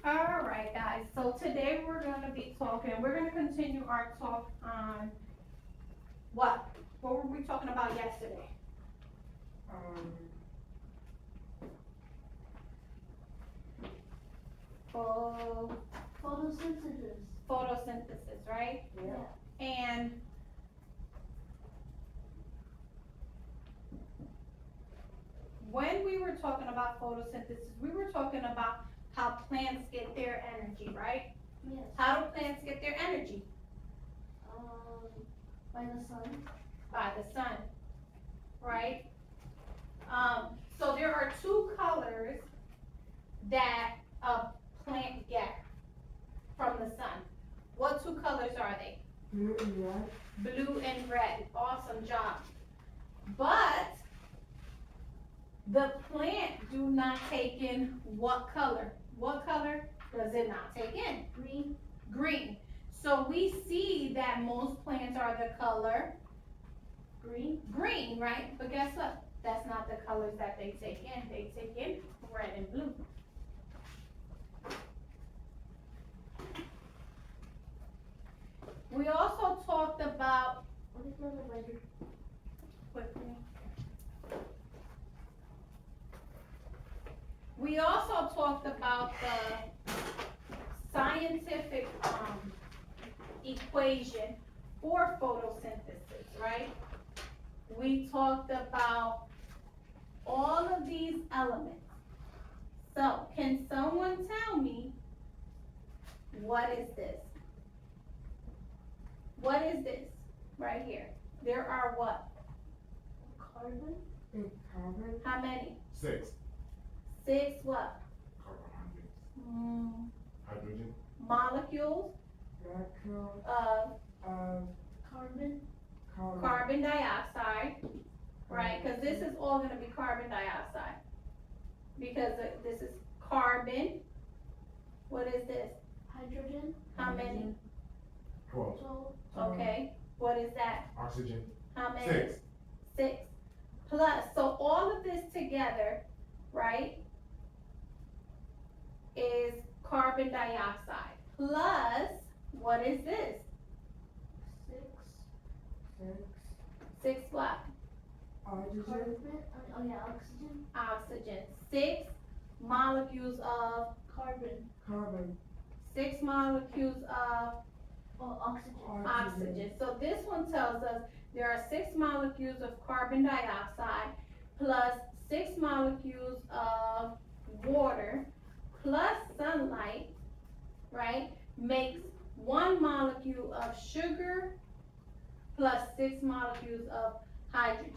All right, guys. So today we're going to continue our talk on what? What were we talking about yesterday? Um, Pho- Photosynthesis. Photosynthesis, right? yeah. And when we were talking about photosynthesis, we were talking about how plants get their energy, right? Yes. How do plants get their energy? By the sun. By the sun, right? So there are two colors that a plant gets from the sun. What two colors are they? Blue and red. Blue and red. Awesome job. But the plant do not take in what color? What color does it not take in? Green. Green. So we see that most plants are the color Green. green, right? But guess what? That's not the colors that they take in. They take in red and blue. We also talked about What is the weather? quickly. We also talked about the scientific equation for photosynthesis, right? We talked about all of these elements. So, can someone tell me what is this? What is this right here? There are what? Carbon. And carbon. How many? 6. 6 what? Carbohydrates. Mm, Hydrogen. molecules Molecule of of Carbon. carbon dioxide, right? Because this is all going to be carbon dioxide. Because this is carbon. What is this? Hydrogen. How many? 12. 12. Okay. What is that? Oxygen. How many? 6. 6. Plus, so all of this together, right, is carbon dioxide. Plus, what is this? 6. 6. 6 what? Oxygen. Carbon. Oh yeah, oxygen. Oxygen. 6 molecules of Carbon. Carbon. 6 molecules of Oh, oxygen. oxygen. So this one tells us there are 6 molecules of carbon dioxide plus 6 molecules of water plus sunlight, right, makes 1 molecule of sugar plus 6 molecules of hydrogen.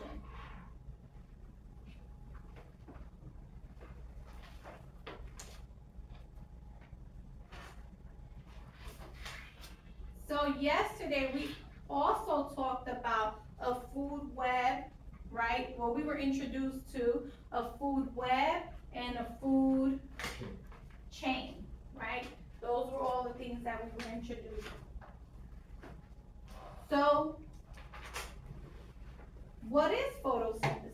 So yesterday we also talked about a food web, right? Well, we were introduced to a food web and a food chain, right? Those were all the things that we were introduced. So, what is photosynthesis?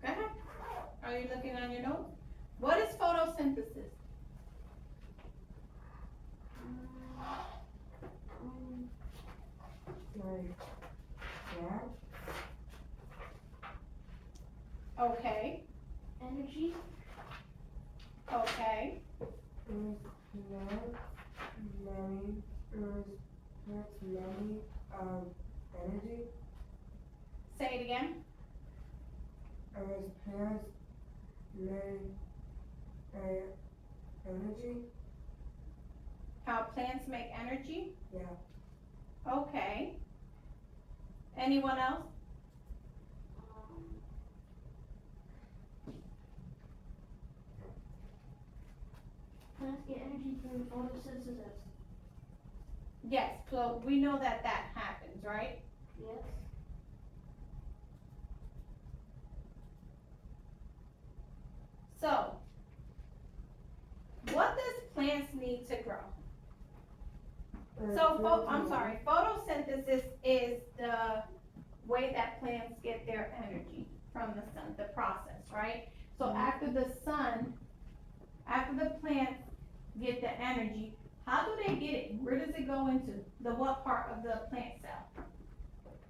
Go ahead. Are you looking on your notes? What is photosynthesis? Like that. Okay, Energy. okay, Is plant many. Is plants many energy. say it again. Is plants many energy. How plants make energy? Yeah. Okay. Anyone else? Plants get energy through photosynthesis. Yes, so we know that that happens, right? Yes. So, what does plants need to grow? So, I'm sorry, photosynthesis is the way that plants get their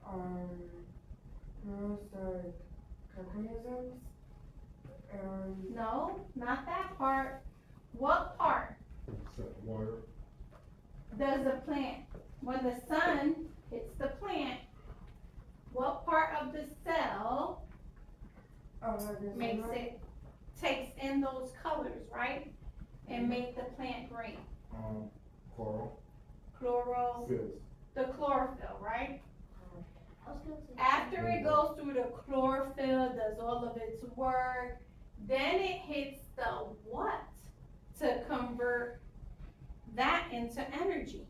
parasitic organisms, and No, not that part. What part Except water. does the plant, when the sun hits the plant, what part of the cell makes it, takes in those colors, right? And make the plant green? Coral. Chlorophyll, Fizz. the chlorophyll, right? I was gonna say. After it goes through the chlorophyll, does all of its work, then it hits the what to convert that into energy?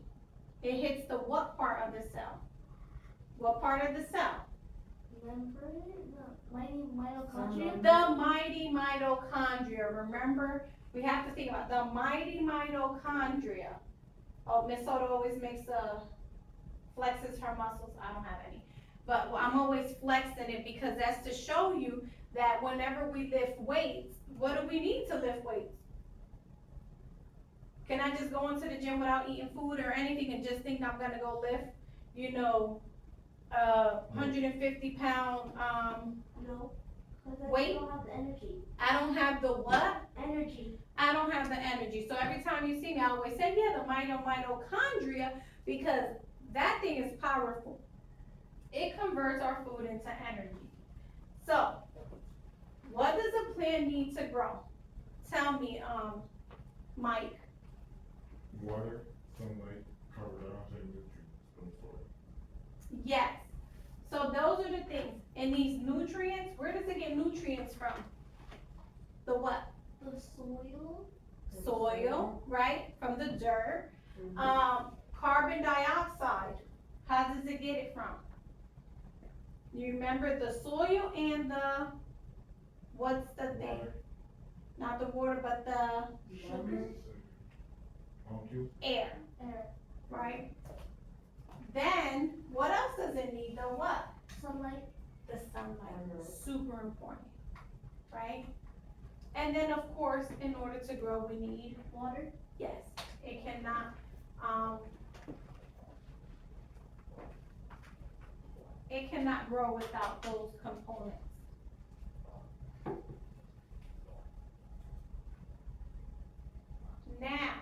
It hits the what part of the cell? What part of the cell? Membrane, the mighty mitochondria. The mighty mitochondria. Remember, we have to think about the mighty mitochondria. Oh, Miss Soto always makes flexes her muscles. I don't have any. But I'm always flexing it because that's to show you that whenever we lift weights, what do we need to lift weights? Can I just go into the gym without eating food or anything and just think I'm gonna go lift, 150 pound, No. Cause I Wait. don't have the energy. I don't have the what? Energy. I don't have the energy. So every time you see me, I always say, yeah, the mitochondria, because that thing is powerful. It converts our food into energy. So, what does a plant need to grow? Tell me, Mike. Water, sunlight, carbon dioxide, nutrients from soil. Yes. So those are the things. And these nutrients, where does it get nutrients from? The what? The soil. Soil, right? From the dirt. Mhm. Carbon dioxide, how does it get it from? You remember the soil and the, what's the thing? Water. Not the water, but the Lemon, Molecules. air, Air. right? Then, what else does it need? The what? Sunlight. The sunlight, Mhm. super important, right? And then, of course, in order to grow, we need, Water. yes, it cannot, it cannot grow without those components. Now,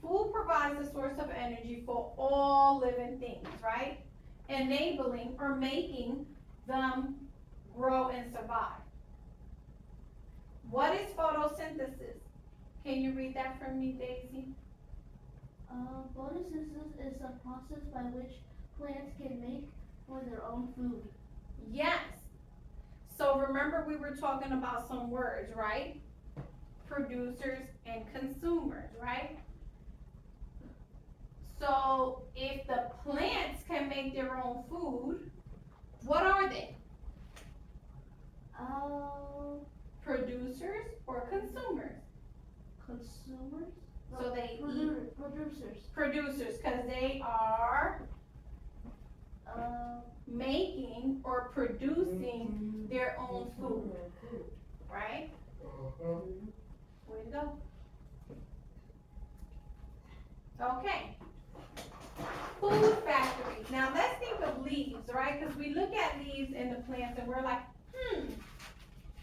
food provides a source of energy for all living things, right? Enabling or making them grow and survive. What is photosynthesis? Can you read that for me, Daisy? Photosynthesis is a process by which plants can make for their own food. Yes. So remember we were talking about some words, right? Producers and consumers, right? So if the plants can make their own food, what are they? Producers or consumers? Consumers. So they eat Producers. producers, cause they are making or producing making their own food, their food. right? Uh-huh. Way to go. Okay. Food factories. Now let's think of leaves, right? Cause we look at leaves in the plants and we're like,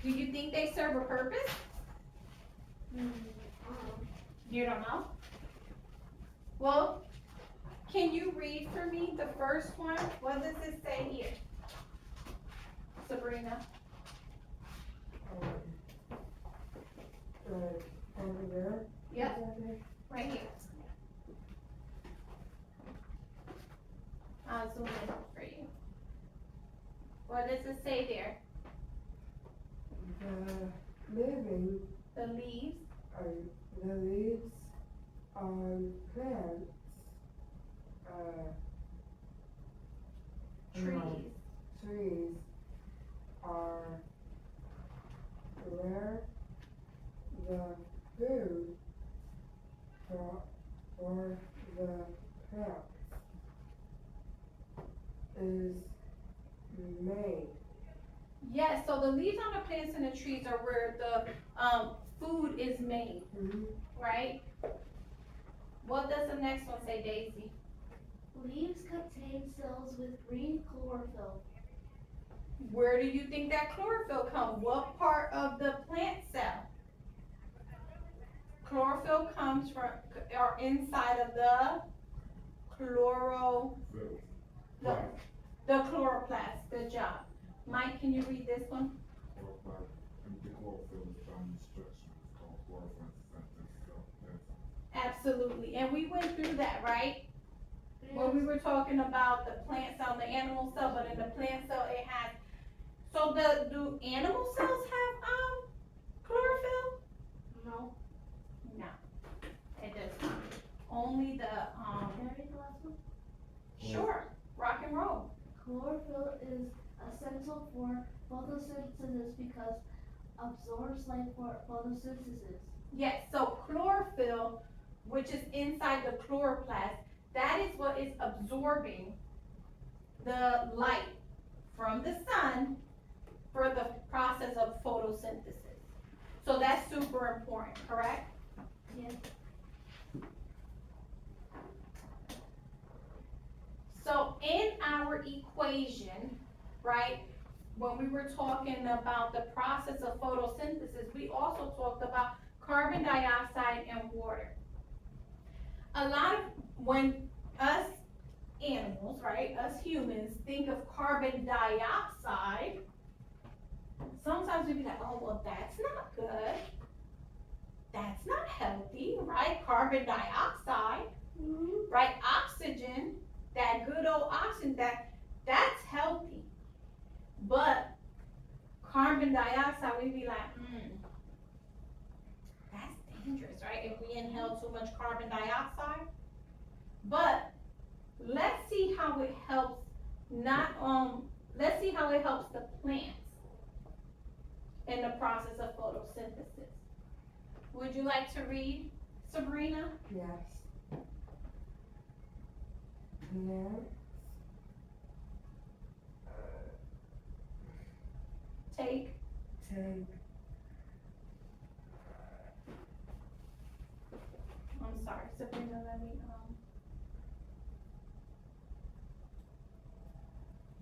do you think they serve a purpose? You don't know? Well, can you read for me the first one? What does it say here? Sabrina? Over there. Yep, Okay. right here. I'll zoom in for you. What does it say there? The living, The leaves, the leaves on plants, trees, trees are where the food for the plants is made. yes, so the leaves on the plants and the trees are where the, food is made, Mhm. right? What does the next one say, Daisy? Leaves contain cells with green chlorophyll. Where do you think that chlorophyll comes? What part of the plant cell? Chlorophyll comes from, or inside of the chloro, Phil. the, the chloroplast. Good job. Mike, can you read this one? Chloroplast, and the chlorophyll is found in structure, it's called chlorophyll cell. That's Absolutely. And we went through that, right? When we were talking about the plant cell and the animal cell, but in the plant cell it has, so do animal cells have, chlorophyll? No. No, it does not. Only the, Can I read the last one? sure, rock and roll. Chlorophyll is essential for photosynthesis because absorbs light for photosynthesis. Yes, so chlorophyll, which is inside the chloroplast, that is what is absorbing the light from the sun for the process of photosynthesis. So that's super important, correct? Yes. So in our equation, right, when we were talking about the process of photosynthesis, we also talked about carbon dioxide and water. A lot of, when us animals, right, us humans think of carbon dioxide, sometimes we be like, oh, well, that's not good. That's not healthy, right? Carbon dioxide, right? Oxygen, that good old oxygen, that's healthy. But carbon dioxide, we be like, that's dangerous, right? If we inhale too much carbon dioxide. But let's see how it helps let's see how it helps the plants in the process of photosynthesis. Would you like to read, Sabrina? Yes. Plants Take, take I'm sorry, Sabrina, let me,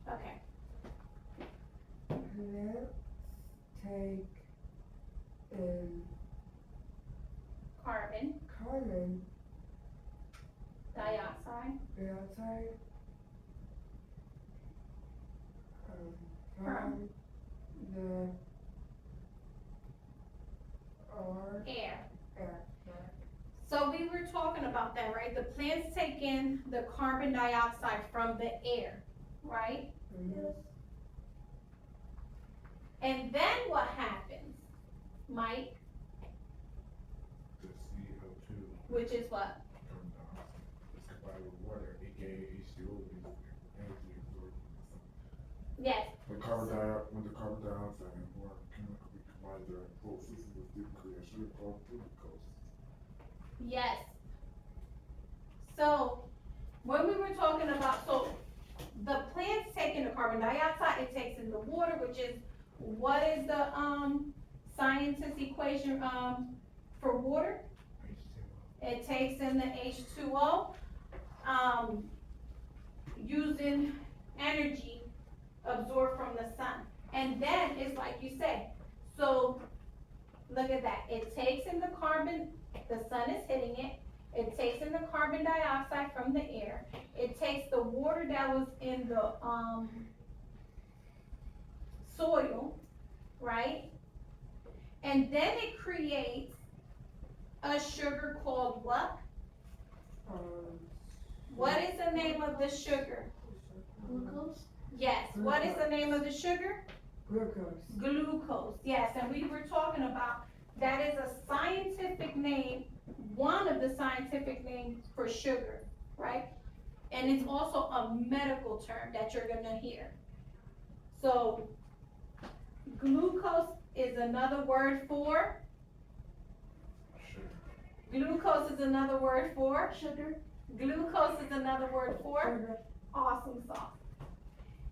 okay, plants take in carbon carbon dioxide dioxide From from the or air. air. So we were talking about that, right? The plants take in the carbon dioxide from the air, right? Mhm. And then what happens, Mike, the CO2 which is what? carbon dioxide is combined with water, aka H2O, is energy absorbed from the sun. Yes, When the carbon dioxide and water chemically combine during the process, it will create a sugar called glucose. yes. So when we were talking about, so the plants take in the carbon dioxide, it takes in the water, which is, what is the, scientist equation, for water? H2O. It takes in the H2O, using energy absorbed from the sun. And then it's like you said, so look at that, it takes in the carbon, the sun is hitting it, it takes in the carbon dioxide from the air, it takes the water that was in the, soil, right? And then it creates a sugar called what? What is the name of the sugar? Glucose. Yes, what is the name of the sugar? Glucose. Glucose, yes, and we were talking about, that is a scientific name, one of the scientific names for sugar, right? And it's also a medical term that you're gonna hear. So, glucose is another word for, Sugar. glucose is another word for, Sugar. glucose is another word for, Sugar. awesome sauce.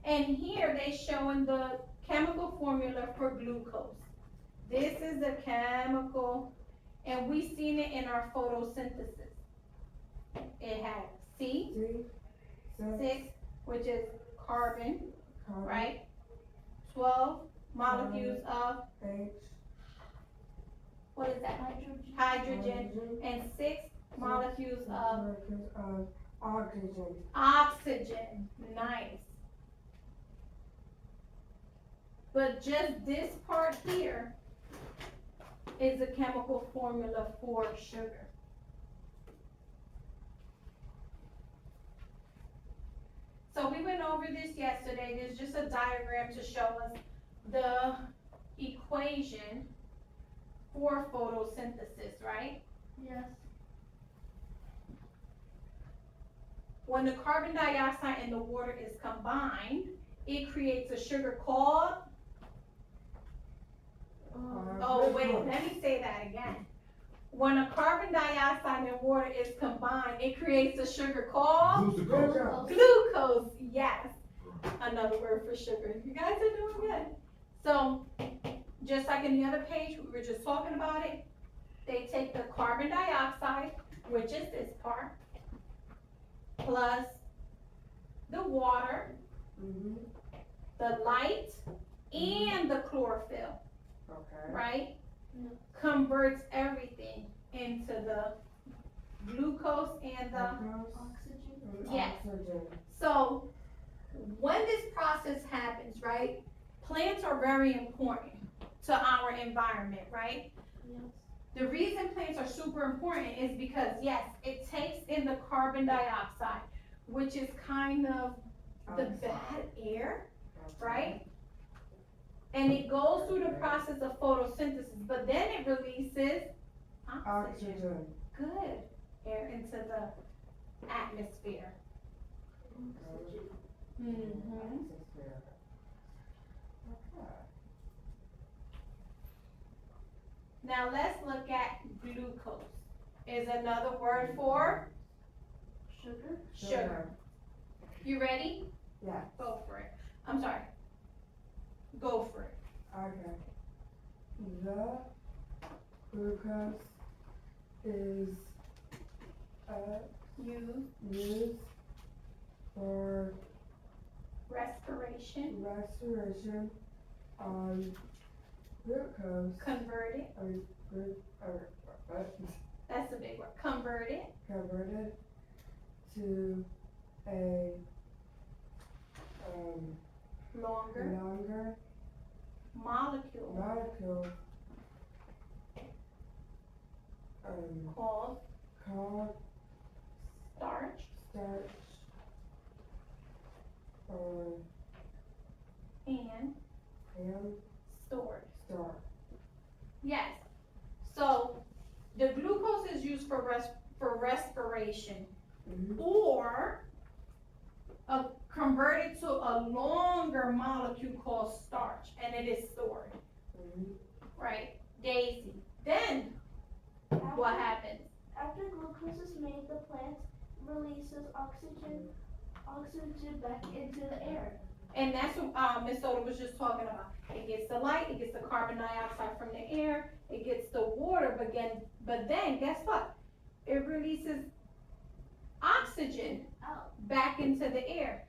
And here they showing the chemical formula for glucose. This is the chemical, and we seen it in our photosynthesis. It had C, C, 6, which is carbon, carbon, right? 12 molecules of, H, what is that? Hydrogen. Hydrogen, and 6 molecules of molecules of oxygen. oxygen. Nice. But just this part here is the chemical formula for sugar. So we went over this yesterday. There's just a diagram to show us the equation for photosynthesis, right? Yes. When the carbon dioxide and the water is combined, it creates a sugar called, oh wait, let me say that again. When a carbon dioxide and water is combined, it creates a sugar called Glucose. glucose. Yes, another word for sugar. You guys are doing good. So, just like in the other page, we were just talking about it. They take the carbon dioxide, which is this part, plus the water, Mm-hmm, the light, and the chlorophyll, okay. right? Yeah. Converts everything into the glucose and the, Glucose Oxygen. and Yes. oxygen. so when this process happens, right? Plants are very important to our environment, right? Yes. The reason plants are super important is because, yes, it takes in the carbon dioxide, which is kind of the bad air, right? And it goes through the process of photosynthesis, but then it releases oxygen, Oxygen. good air into the atmosphere. Oxygen. Mm-hmm. Atmosphere. Okay. Now let's look at glucose. Is another word for Sugar. sugar. You ready? Yeah, Go for it. I'm sorry. Go for it. okay. The glucose is used for Respiration, respiration on glucose converted. That's a big word. Converted converted to a longer longer molecule molecule called called starch starch and and stored. starch. Yes. So the glucose is used for respiration, Mm-hmm. or converted to a longer molecule called starch, and it is stored, Mm-hmm. right? Daisy. Then what happens? After glucose is made, the plant releases oxygen back into the air. And that's what Ms. Soda was just talking about. It gets the light, it gets the carbon dioxide from the air, it gets the water, but then guess what? It releases oxygen Out. back into the air.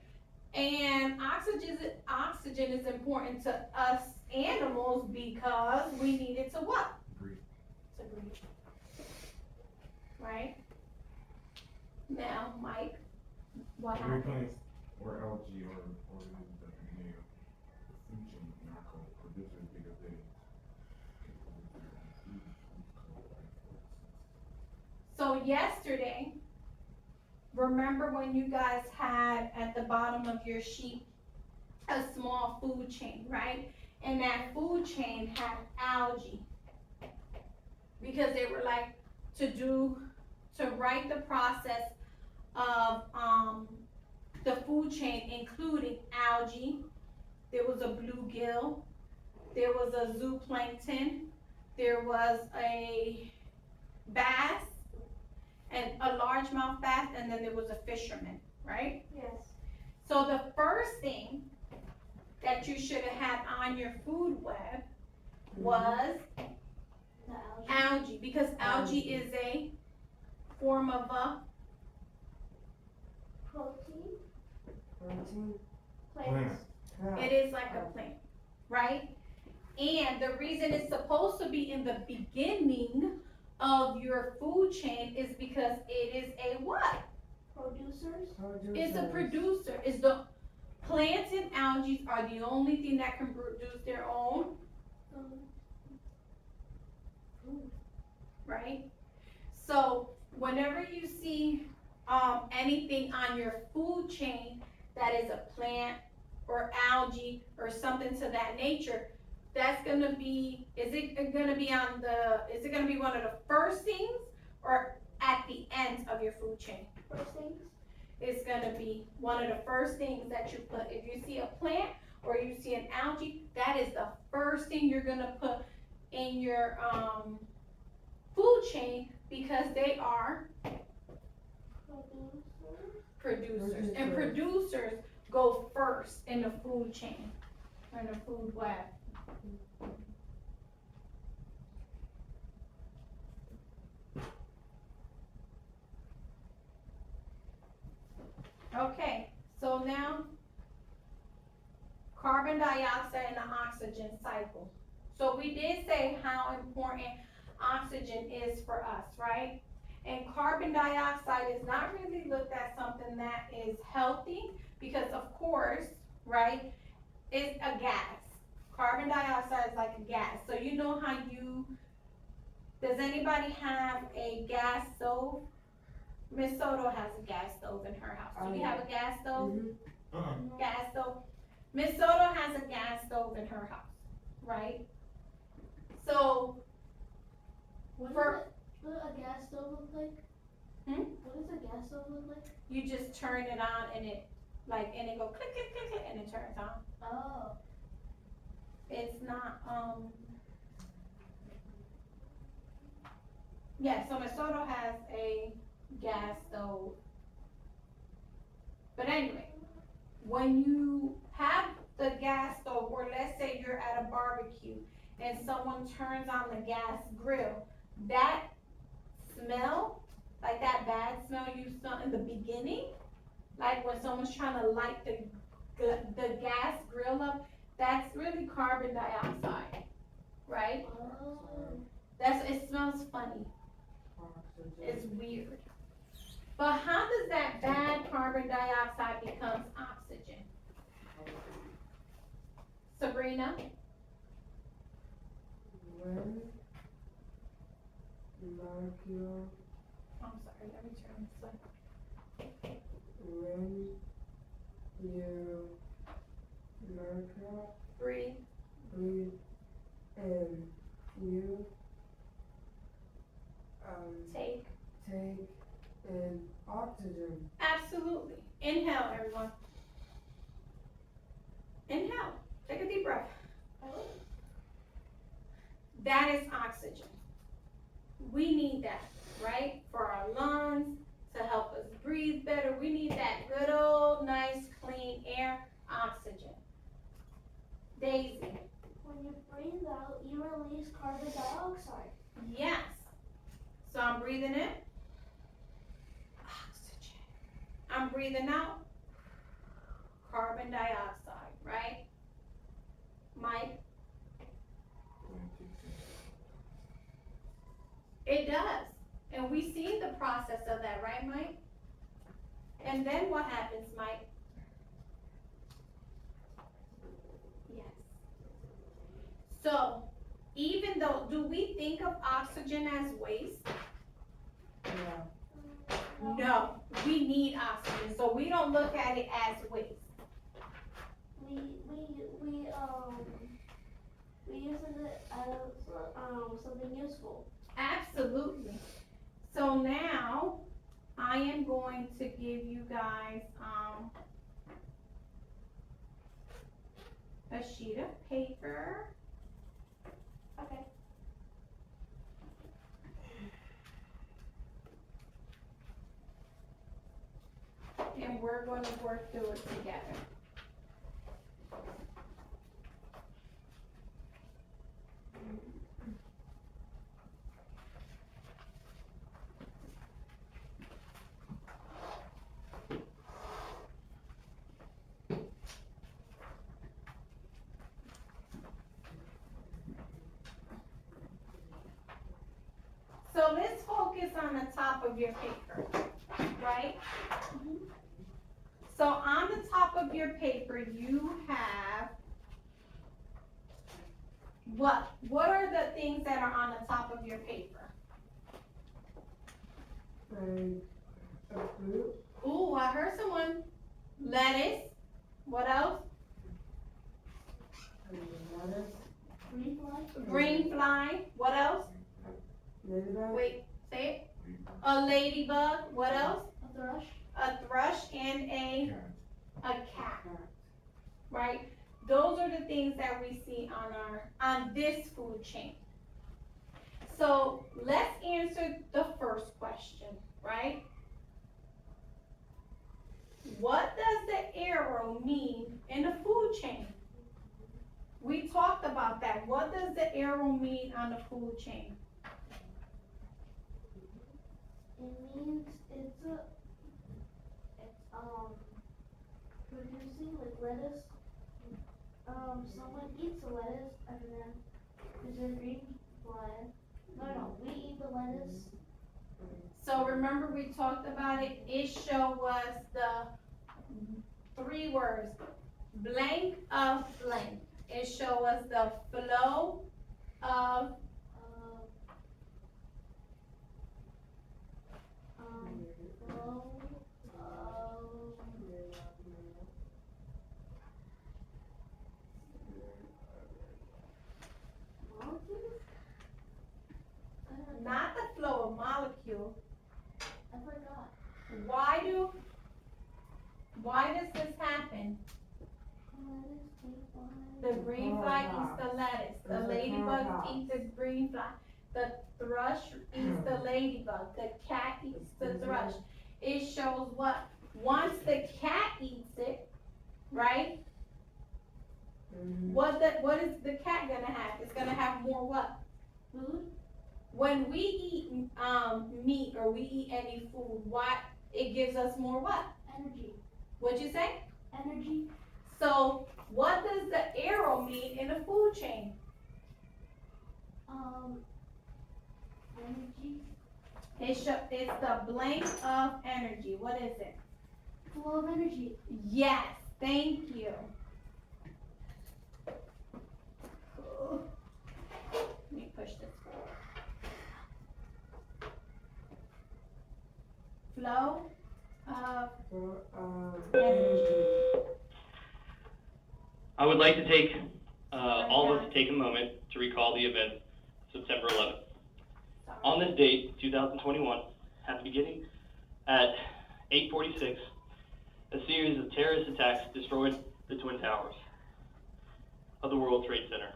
And oxygen is important to us animals because we need it to what? Breathe. To breathe. Right? Now, Mike, what Every happens? plant or algae or organism that inhale the food chain narco produces bigger things. So yesterday, remember when you guys had at the bottom of your sheet a small food chain, right? And that food chain had algae. Because they were like to write the process of the food chain, including algae. There was a bluegill, there was a zooplankton, there was a bass, and a largemouth bass, and then there was a fisherman, right? Yes. So the first thing that you should have had on your food web was The algae. algae, because algae Algae. is a form of a Protein. planting? Plants. Plant. It is like a plant, right? And the reason it's supposed to be in the beginning of your food chain is because it is a what? Producers. It's a producer. It's the plants and algae are the only thing that can produce their own, right? So whenever you see anything on your food chain that is a plant or algae or something to that nature, that's gonna be, is it gonna be one of the first things or at the end of your food chain? First things. It's gonna be one of the first things that you put. If you see a plant or you see an algae, that is the first thing you're gonna put in your food chain because they are producers. And producers go first in the food chain, in the food web. Okay, so now carbon dioxide and the oxygen cycle. So we did say how important oxygen is for us, right? And carbon dioxide is not really looked at something that is healthy because of course, right, it's a gas. Carbon dioxide is like a gas. So you know how does anybody have a gas stove? Miss Soto has a gas stove in her house. Do you have a gas stove? Mm-hmm. Gas stove. Miss Soto has a gas stove in her house, right? So What For- does a gas stove look like? What does a gas stove look like? you just turn it on and it go click click click click and it turns on. Oh. It's not yeah, so Miss Soto has a gas stove. But anyway, when you have the gas stove, or let's say you're at a barbecue and someone turns on the gas grill, that smell, like that bad smell you smell in the beginning, like when someone's trying to light the gas grill up, that's really carbon dioxide, right? Oh. It smells funny. It's weird. But how does that bad carbon dioxide become oxygen? Sabrina? When molecule, I'm sorry, let me turn this way. when you molecule Breathe. breathe and you Take. take in oxygen. Absolutely. Inhale, everyone. Inhale. Take a deep breath. That is oxygen. We need that, right? For our lungs, to help us breathe better. We need that good old nice clean air, oxygen. Daisy. When you breathe out, you release carbon dioxide. Yes. So I'm breathing in. Oxygen. I'm breathing out. Carbon dioxide, right? Mike? It does. And we see the process of that, right, Mike? And then what happens, Mike? Yes. So, even though, do we think of oxygen as waste? Yeah. No, we need oxygen, so we don't look at it as waste. We use it as something useful. Absolutely. So now, I am going to give you guys, a sheet of paper. Okay. And we're going to work through it together. on the top of your paper, right? So on the top of your paper, you have what? What are the things that are on the top of your paper? Like a fruit, Ooh, I heard someone. Lettuce. What else? and lettuce, Green flag. Green fly. What else? ladybug, Wait, say it. A ladybug. What else? A thrush. A thrush and a Cat. cat. Right? Those are the things that we see on this food chain. So let's answer the first question, right? What does the arrow mean in the food chain? We talked about that. What does the arrow mean on the food chain? It means it's producing like lettuce. Someone eats the lettuce and then there's a green flag. No, we eat the lettuce. So remember we talked about it. It show us the 3 words, blank of blank. It show us the flow of Flow of molecules? I don't know. not the flow of molecule. I forgot. Why does this happen? Lettuce, green flag. The green fly eats the lettuce. The There's a ladybug paradox. eats the green fly. The thrush eats the ladybug. The cat eats the thrush. It shows what? Once the cat eats it, right? Mhm. What is the cat gonna have? It's gonna have more what? Food. When we eat meat or we eat any food, what it gives us more what? Energy. What'd you say? Energy. So what does the arrow mean in the food chain? Energy. It's the blank of energy. What is it? Flow of energy. Yes, thank you. Let me push this forward. Flow of energy. I would like to take, all of us to take a moment to recall the event September 11th. On this date, 2021, at the beginning, at 8:46, a series of terrorist attacks destroyed the Twin Towers of the World Trade Center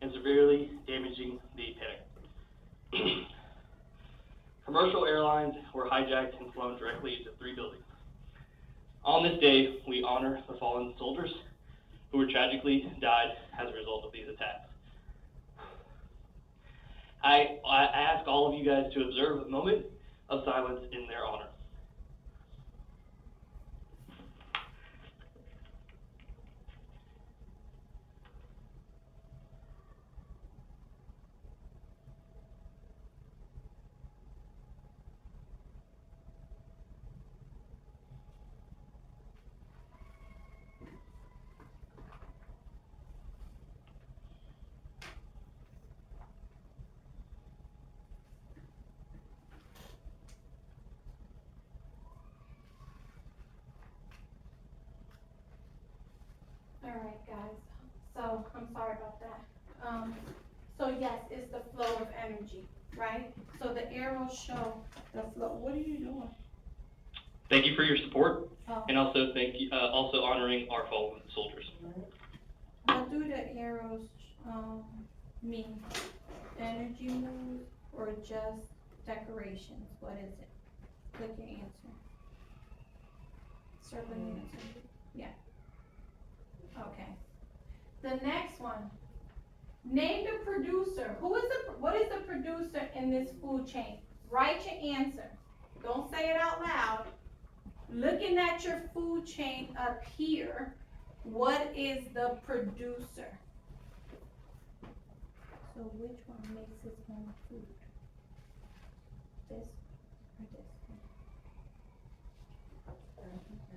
and severely damaging the Pentagon. Commercial airlines were hijacked and flown directly into 3 buildings. On this day, we honor the fallen soldiers who were tragically died as a result of these attacks. I ask all of you guys to observe a moment of silence in their honor. All right, guys. So I'm sorry about that. So yes, it's the flow of energy, right? So the arrows show the flow. What are you doing? Thank you for your support, Oh. and also thank you, also honoring our fallen soldiers. What do the arrows mean? Energy moves or just decorations? What is it? Click your answer. Circle the answer. Yeah. Okay. The next one. Name the producer. What is the producer in this food chain? Write your answer. Don't say it out loud. Looking at your food chain up here, what is the producer? So which one makes its own food? this or this one?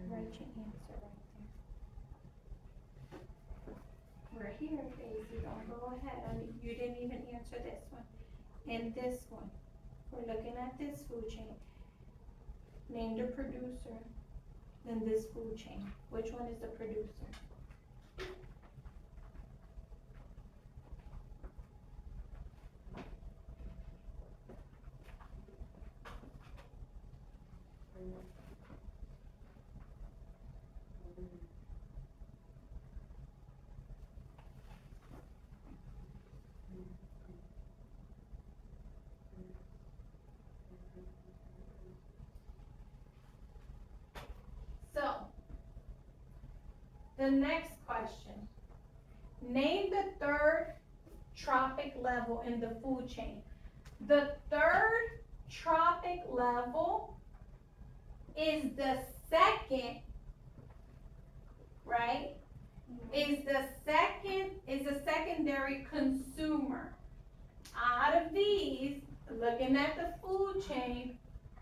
Write your answer right there. We're here, Daisy, don't go ahead, you didn't even answer this one. And this one, we're looking at this food chain. Name the producer, then this food chain. Which one is the producer? So, the next question. Name the third trophic level in the food chain. The third trophic level is the second, right? Is the secondary consumer. Out of these, looking at the food chain,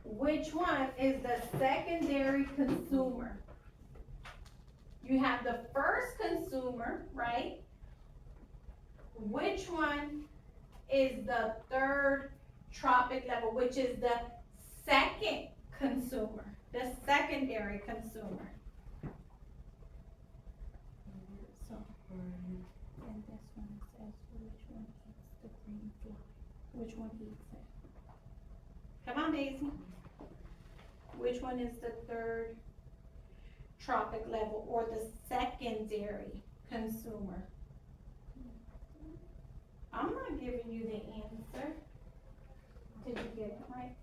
which one is the secondary consumer? You have the first consumer, right? Which one is the third trophic level, which is the second consumer, the secondary consumer? So, and this one says which one eats the green fly. Which one eats it? Come on, Daisy. Which one is the third trophic level or the secondary consumer? I'm not giving you the answer. Did you get it right?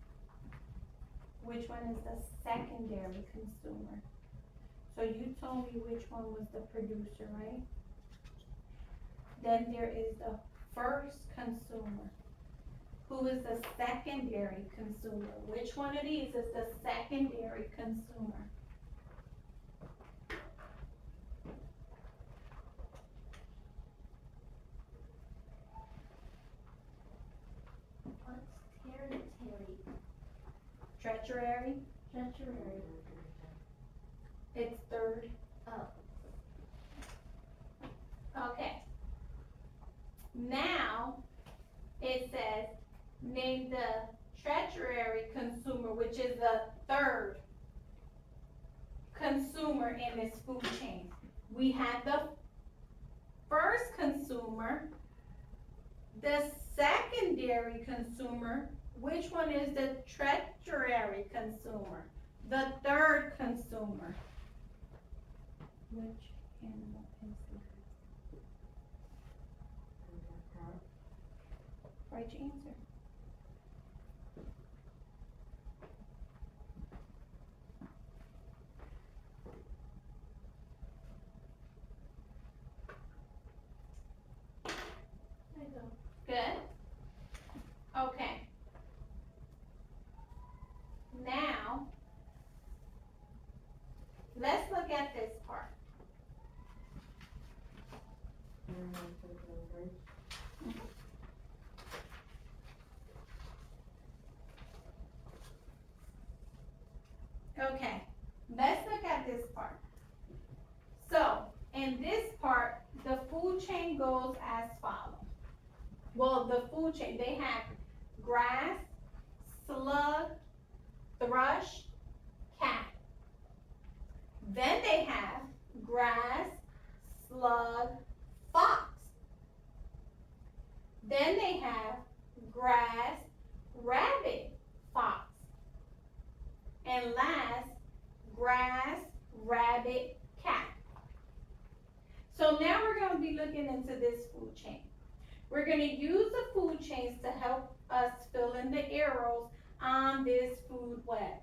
Which one is the secondary consumer? So you told me which one was the producer, right? Then there is the first consumer. Who is the secondary consumer? Which one of these is the secondary consumer? What's territory? Treachery? Treachery. It's third. Oh. Okay. Now, it says, name the treachery consumer, which is the third consumer in this food chain. We had the first consumer, the secondary consumer. Which one is the treachery consumer? The third consumer. Which animal is that? Write your answer. There you go. Good. Okay. Now, let's look at this part. Okay, let's look at this part. So, in this part, the food chain goes as follows. Well, the food chain, they have grass, slug, thrush, cat. Then they have grass, slug, fox. Then they have grass, rabbit, fox. And last, grass, rabbit, cat. So now we're going to be looking into this food chain. We're going to use the food chains to help us fill in the arrows on this food web.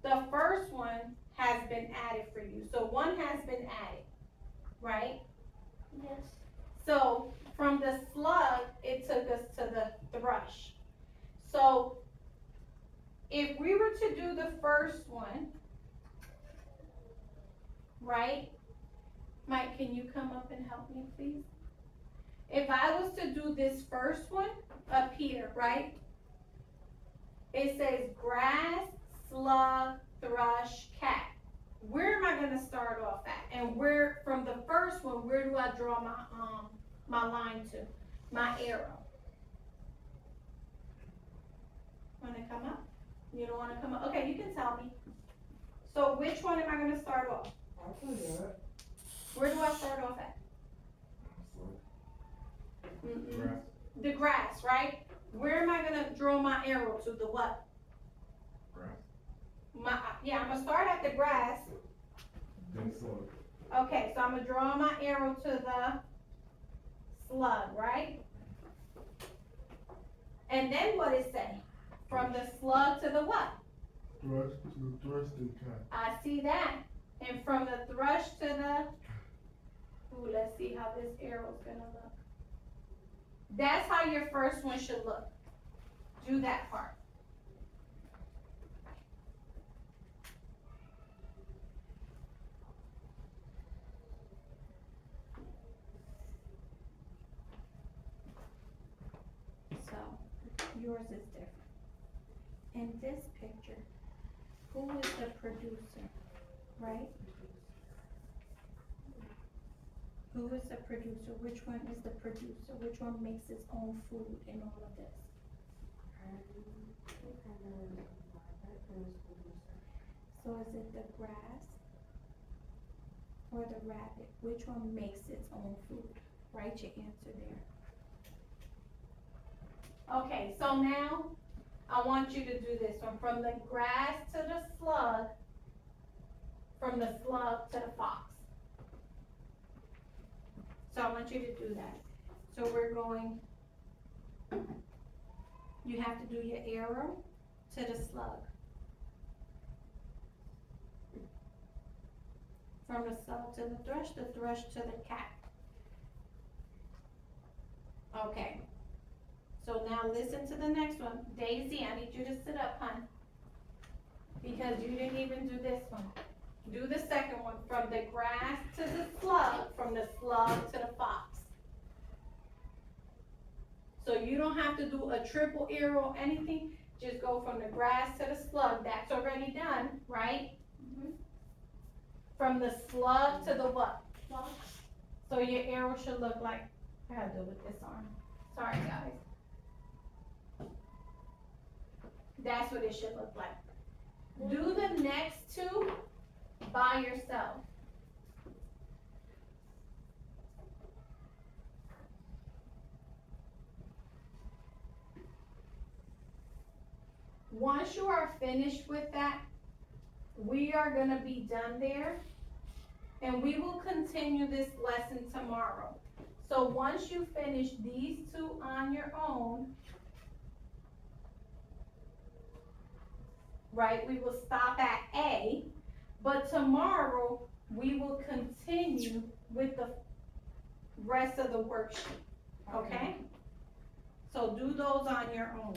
The first one has been added for you. So one has been added, right? Yes. So from the slug, it took us to the thrush. So if we were to do the first one, right? Mike, can you come up and help me, please? If I was to do this first one up here, right? it says grass, slug, thrush, cat. Where am I gonna start off at? And where, from the first one, where do I draw my line to, my arrow? Wanna come up? You don't wanna come up? Okay, you can tell me. So which one am I gonna start off? I can do it. Where do I start off at? Mm-mm. Grass. The grass, right? Where am I gonna draw my arrow to? The what? Grass. Yeah, I'm gonna start at the grass. Then slug. Okay, so I'm gonna draw my arrow to the slug, right? And then what it say? From the slug to the what? Thrush to thrush and cat. I see that. And from the thrush to the, ooh, let's see how this arrow's gonna look. That's how your first one should look. Do that part. So, yours is different. In this picture, who is the producer, right? Who is the producer? Which one is the producer? Which one makes its own food in all of this? So is it the grass or the rabbit? Which one makes its own food? Write your answer there. Okay, so now I want you to do this one. From the grass to the slug, from the slug to the fox. So I want you to do that. So we're going, you have to do your arrow to the slug. From the slug to the thrush to the cat. Okay. So now listen to the next one. Daisy, I need you to sit up, hon. Because you didn't even do this one. Do the second one, from the grass to the slug, from the slug to the fox. So you don't have to do a triple arrow or anything, just go from the grass to the slug, that's already done, right? Mhm. From the slug to the what? Fox. So your arrow should look like, I gotta do it with this arm, sorry guys. That's what it should look like. Do the next two by yourself. Once you are finished with that, we are gonna be done there, and we will continue this lesson tomorrow. So once you finish these two on your own, right, we will stop at A, but tomorrow we will continue with the rest of the worksheet, okay? So do those on your own.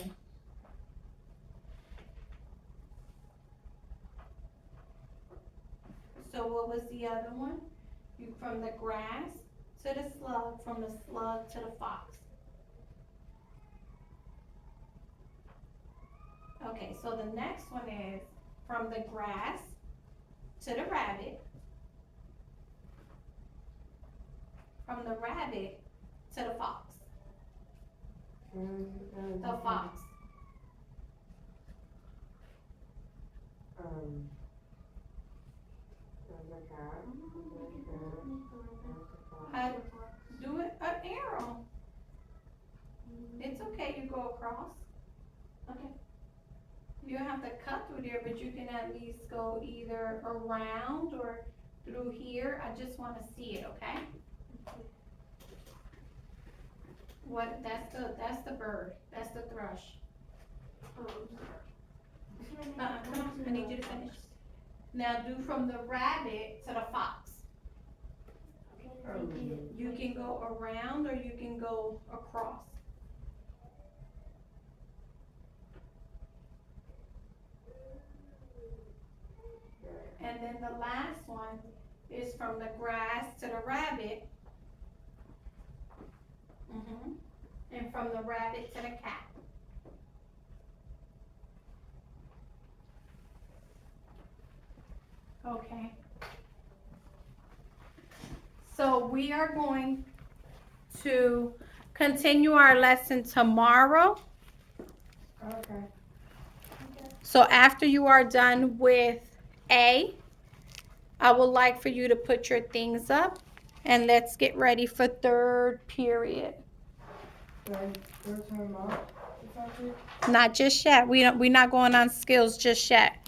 So what was the other one? You, from the grass to the slug, from the slug to the fox. Okay, so the next one is from the grass to the rabbit, from the rabbit to the fox, the fox. Do it an arrow. It's okay, you go across. Okay. You don't have to cut through there, but you can at least go either around or through here. I just wanna see it, okay? What, that's the bird, that's the thrush. Come on, I need you to finish. Now do from the rabbit to the fox. You can go around or you can go across. And then the last one is from the grass to the rabbit. And from the rabbit to the cat. Okay. So we are going to continue our lesson tomorrow. Okay. So after you are done with A, I would like for you to put your things up and let's get ready for third period. Third time off, is that it? Not just yet. We're not going on skills just yet.